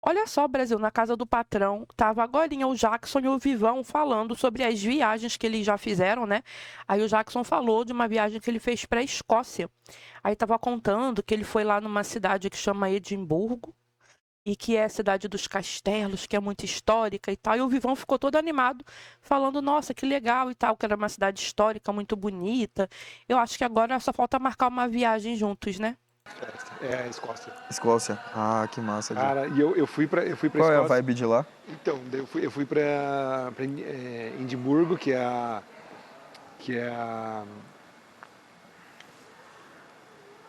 Olha só, Brasil, na casa do patrão, tava agorinha o Jackson e o Vivão falando sobre as viagens que eles já fizeram, né? Aí o Jackson falou de uma viagem que ele fez para a Escócia. Aí tava contando que ele foi lá numa cidade que chama Edimburgo e que é a cidade dos castelos, que é muito histórica e tal. E o Vivão ficou todo animado, falando, nossa, que legal e tal, que era uma cidade histórica, muito bonita. Eu acho que agora só falta marcar uma viagem juntos, né? É, Escócia. Escócia. Ah, que massa, Gui. Cara, e eu fui pra Qual é a Escócia. vibe de lá? Então, daí eu fui pra Edimburgo, que é a...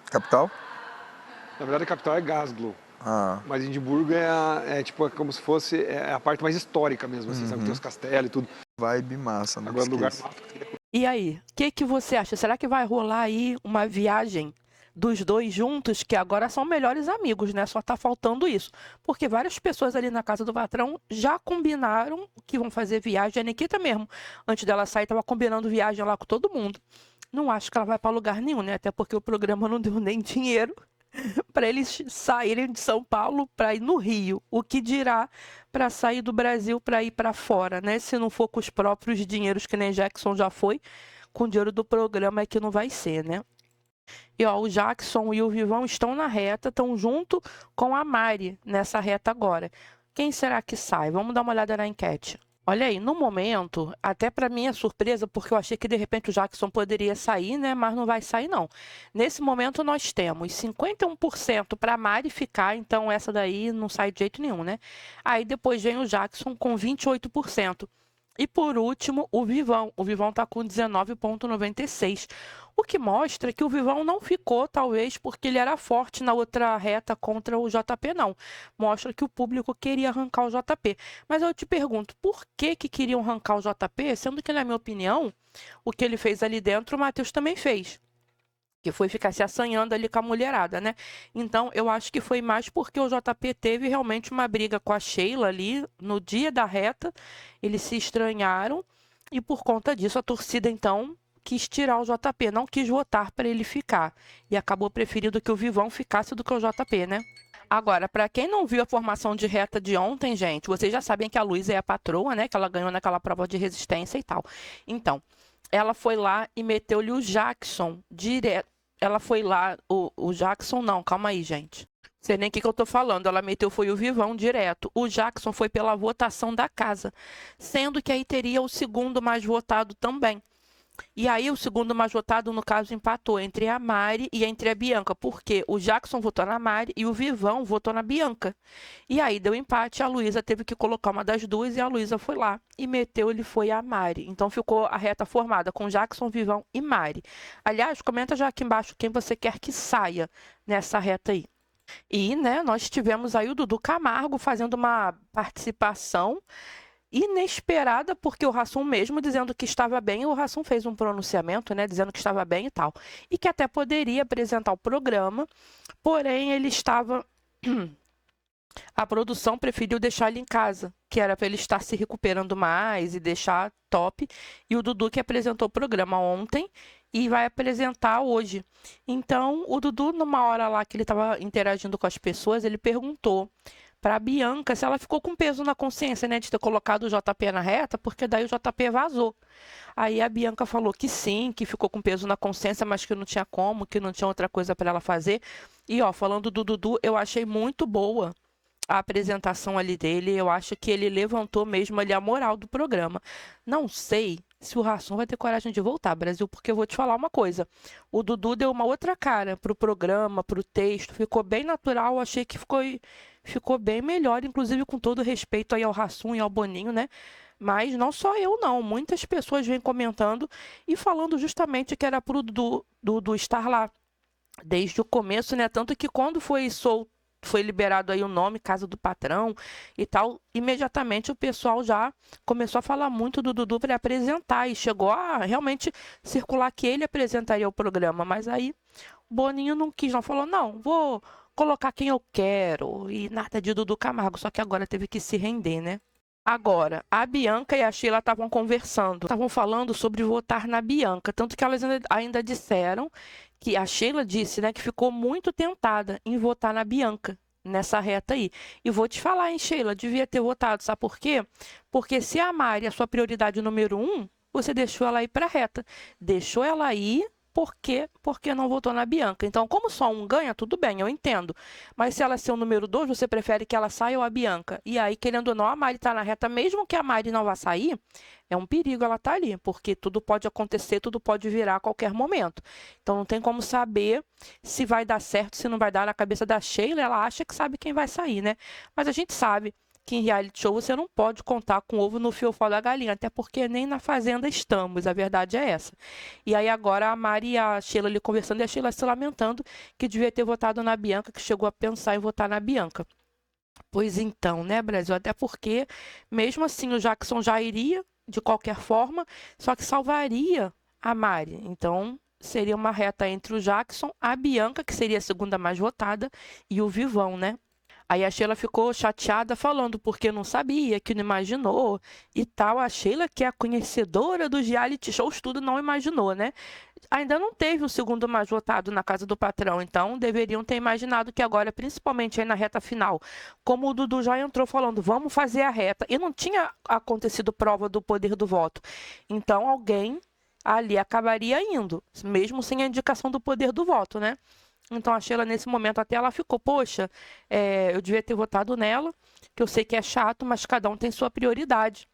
Capital? Na verdade, a capital é Glasgow. Ah, Mas Edimburgo tipo, é como se fosse a parte mais histórica mesmo, assim, sabe? Tem os castelos e tudo. vibe massa, não Agora, lugar esqueça. E aí, o que que você acha? Será que vai rolar aí uma viagem dos dois juntos, que agora são melhores amigos, né? Só tá faltando isso. Porque várias pessoas ali na casa do patrão já combinaram que vão fazer viagem. A Nikita mesmo, antes dela sair, tava combinando viagem lá com todo mundo. Não acho que ela vai para lugar nenhum, né? Até porque o programa não deu nem dinheiro para eles saírem de São Paulo para ir no Rio. O que dirá para sair do Brasil para ir para fora, né? Se não for com os próprios dinheiros, que nem Jackson já foi, com o dinheiro do programa é que não vai ser, né? E ó, o Jackson e o Vivão estão na reta, estão junto com a Mari nessa reta agora. Quem será que sai? Vamos dar uma olhada na enquete. Olha aí, no momento, até para mim é surpresa, porque eu achei que de repente o Jackson poderia sair, né? Mas não vai sair, não. Nesse momento, nós temos 51% para a Mari ficar, então essa daí não sai de jeito nenhum, né? Aí depois vem o Jackson com 28%. E por último, o Vivão. O Vivão está com 19,96%. O que mostra que o Vivão não ficou, talvez, porque ele era forte na outra reta contra o JP, não. Mostra que o público queria arrancar o JP. Mas eu te pergunto, por que que queriam arrancar o JP, sendo que, na minha opinião, o que ele fez ali dentro, o Matheus também fez. Que foi ficar se assanhando ali com a mulherada, né? Então, eu acho que foi mais porque o JP teve realmente uma briga com a Sheila ali no dia da reta. Eles se estranharam e, por conta disso, a torcida, então, quis tirar o JP, não quis votar para ele ficar. E acabou preferindo que o Vivão ficasse do que o JP, né? Agora, para quem não viu a formação de reta de ontem, gente, vocês já sabem que a Luísa é a patroa, né? Que ela ganhou naquela prova de resistência e tal. Então, ela foi lá e meteu-lhe o Jackson direto. Ela foi lá, o Jackson não, calma aí, gente. Sei nem o que eu tô falando. Ela meteu foi o Vivão direto. O Jackson foi pela votação da casa, sendo que aí teria o segundo mais votado também. E aí o segundo mais votado, no caso, empatou entre a Mari e entre a Bianca, porque o Jackson votou na Mari e o Vivão votou na Bianca. E aí deu empate, a Luísa teve que colocar uma das duas e a Luísa foi lá e meteu, ele foi a Mari. Então ficou a reta formada com Jackson, Vivão e Mari. Aliás, comenta já aqui embaixo quem você quer que saia nessa reta aí. E, né, nós tivemos aí o Dudu Camargo fazendo uma participação inesperada, porque o Hassum mesmo dizendo que estava bem, o Hassum fez um pronunciamento, né, dizendo que estava bem e tal, e que até poderia apresentar o programa, porém ele estava... A produção preferiu deixar ele em casa, que era para ele estar se recuperando mais e deixar top, e o Dudu que apresentou o programa ontem e vai apresentar hoje. Então, o Dudu, numa hora lá que ele estava interagindo com as pessoas, ele perguntou para a Bianca se ela ficou com peso na consciência, né, de ter colocado o JP na reta, porque daí o JP vazou. Aí a Bianca falou que sim, que ficou com peso na consciência, mas que não tinha como, que não tinha outra coisa para ela fazer. E ó, falando do Dudu, eu achei muito boa a apresentação ali dele. Eu acho que ele levantou mesmo ali a moral do programa. Não sei se o Hassum vai ter coragem de voltar, Brasil, porque eu vou te falar uma coisa. O Dudu deu uma outra cara pro programa, pro texto, ficou bem natural, achei que ficou bem melhor, inclusive com todo respeito aí ao Hassum e ao Boninho, né? Mas não só eu, não. Muitas pessoas vêm comentando e falando justamente que era pro Dudu estar lá desde o começo, né? Tanto que quando foi liberado aí o nome Casa do Patrão e tal, imediatamente o pessoal já começou a falar muito do Dudu para apresentar e chegou a realmente circular que ele apresentaria o programa, mas aí o Boninho não quis, não falou, não, vou colocar quem eu quero e nada de Dudu Camargo, só que agora teve que se render, né? Agora, a Bianca e a Sheila estavam conversando, estavam falando sobre votar na Bianca, tanto que elas ainda disseram que a Sheila disse, né, que ficou muito tentada em votar na Bianca, nessa reta aí. E vou te falar, hein, Sheila, devia ter votado, sabe por quê? Porque se a Mari é a sua prioridade número 1, você deixou ela ir para a reta. Deixou ela ir porque não votou na Bianca. Então, como só um ganha, tudo bem, eu entendo. Mas se ela é seu número 2, você prefere que ela saia ou a Bianca? E aí, querendo ou não, a Mari está na reta, mesmo que a Mari não vá sair, é um perigo ela estar ali, porque tudo pode acontecer, tudo pode virar a qualquer momento. Então, não tem como saber se vai dar certo, se não vai dar. Na cabeça da Sheila, ela acha que sabe quem vai sair, né? Mas a gente sabe que em reality show você não pode contar com o ovo no fiofó da galinha, até porque nem na fazenda estamos, a verdade é essa. E aí agora a Mari e a Sheila ali conversando, e a Sheila se lamentando que devia ter votado na Bianca, que chegou a pensar em votar na Bianca. Pois então, né, Brasil? Até porque, mesmo assim, o Jackson já iria, de qualquer forma, só que salvaria a Mari. Então, seria uma reta entre o Jackson, a Bianca, que seria a segunda mais votada, e o Vivão, né? Aí a Sheila ficou chateada falando porque não sabia, que não imaginou e tal. A Sheila, que é a conhecedora dos reality shows, tudo não imaginou, né? Ainda não teve o segundo mais votado na casa do patrão, então deveriam ter imaginado que agora, principalmente aí na reta final, como o Dudu já entrou falando, vamos fazer a reta, e não tinha acontecido prova do poder do voto. Então alguém ali acabaria indo, mesmo sem a indicação do poder do voto, né? Então a Sheila, nesse momento, até ela ficou, poxa, eu devia ter votado nela, que eu sei que é chato, mas cada um tem sua prioridade.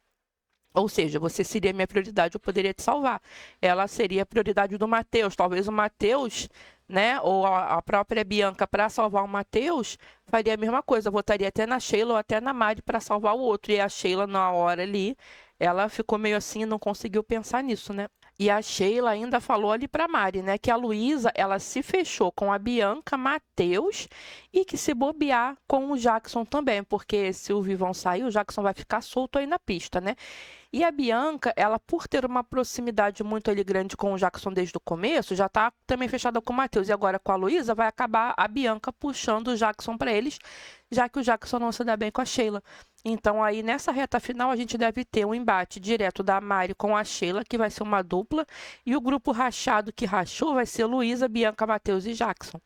Ou seja, você seria minha prioridade, eu poderia te salvar. Ela seria a prioridade do Matheus. Talvez o Matheus, né, ou a própria Bianca, para salvar o Matheus, faria a mesma coisa. Votaria até na Sheila ou até na Mari para salvar o outro. E a Sheila, na hora ali, ela ficou meio assim, não conseguiu pensar nisso, né? E a Sheila ainda falou ali para Mari, né, que a Luísa, ela se fechou com a Bianca, Matheus, e que se bobear com o Jackson também, porque se o Vivão sair, o Jackson vai ficar solto aí na pista, né? E a Bianca, ela, por ter uma proximidade muito ali grande com o Jackson desde o começo, já tá também fechada com o Matheus. E agora com a Luísa, vai acabar a Bianca puxando o Jackson para eles, já que o Jackson não se dá bem com a Sheila. Então, aí, nessa reta final, a gente deve ter um embate direto da Mari com a Sheila, que vai ser uma dupla, e o grupo rachado que rachou vai ser Luísa, Bianca, Matheus e Jackson,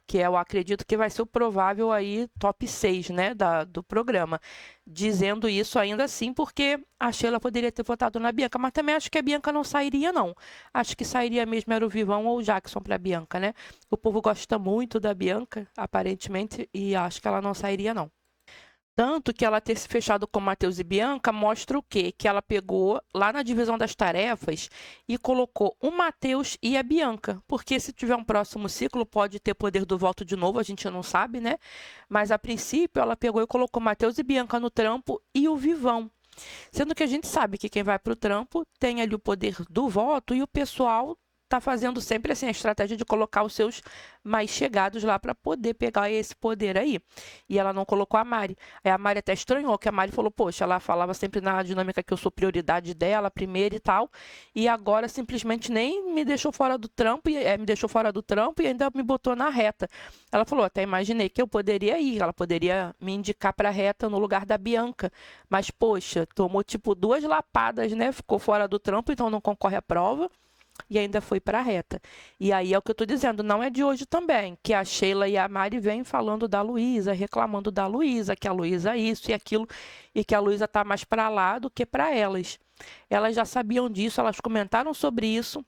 que eu acredito que vai ser o provável aí top 6, né, do programa. Dizendo isso ainda assim, porque a Sheila poderia ter votado na Bianca, mas também acho que a Bianca não sairia, não. Acho que sairia mesmo era o Vivão ou o Jackson para a Bianca, né? O povo gosta muito da Bianca, aparentemente, e acho que ela não sairia, não. Tanto que ela ter se fechado com Matheus e Bianca mostra o quê? Que ela pegou lá na divisão das tarefas e colocou o Matheus e a Bianca. Porque se tiver um próximo ciclo, pode ter poder do voto de novo, a gente não sabe, né? Mas a princípio ela pegou e colocou Matheus e Bianca no trampo e o Vivão. Sendo que a gente sabe que quem vai para o trampo tem ali o poder do voto e o pessoal tá fazendo sempre assim a estratégia de colocar os seus mais chegados lá para poder pegar esse poder aí. E ela não colocou a Mari. Aí a Mari até estranhou, que a Mari falou, poxa, ela falava sempre na dinâmica que eu sou prioridade dela, primeiro e tal, e agora simplesmente nem me deixou fora do trampo, me deixou fora do trampo e ainda me botou na reta. Ela falou, até imaginei que eu poderia ir, ela poderia me indicar para a reta no lugar da Bianca, mas poxa, tomou tipo 2 lapadas, né? Ficou fora do trampo, então não concorre à prova. E ainda foi para a reta. E aí é o que eu estou dizendo, não é de hoje também, que a Sheila e a Mari vêm falando da Luísa, reclamando da Luísa, que a Luísa isso e aquilo, e que a Luísa está mais para lá do que para elas. Elas já sabiam disso, elas comentaram sobre isso,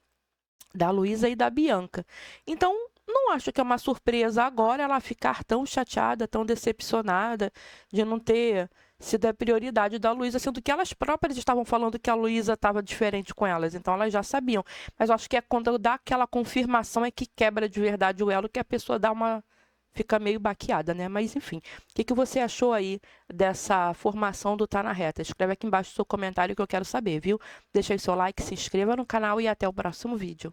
da Luísa e da Bianca. Então, não acho que é uma surpresa agora ela ficar tão chateada, tão decepcionada de não ter sido a prioridade da Luísa, sendo que elas próprias estavam falando que a Luísa estava diferente com elas, então elas já sabiam. Mas eu acho que é quando dá aquela confirmação é que quebra de verdade o elo, que a pessoa fica meio baqueada, né? Mas enfim, o que você achou aí dessa formação do Tá na Reta? Escreve aqui embaixo o seu comentário que eu quero saber, viu? Deixa aí seu like, se inscreva no canal e até o próximo vídeo.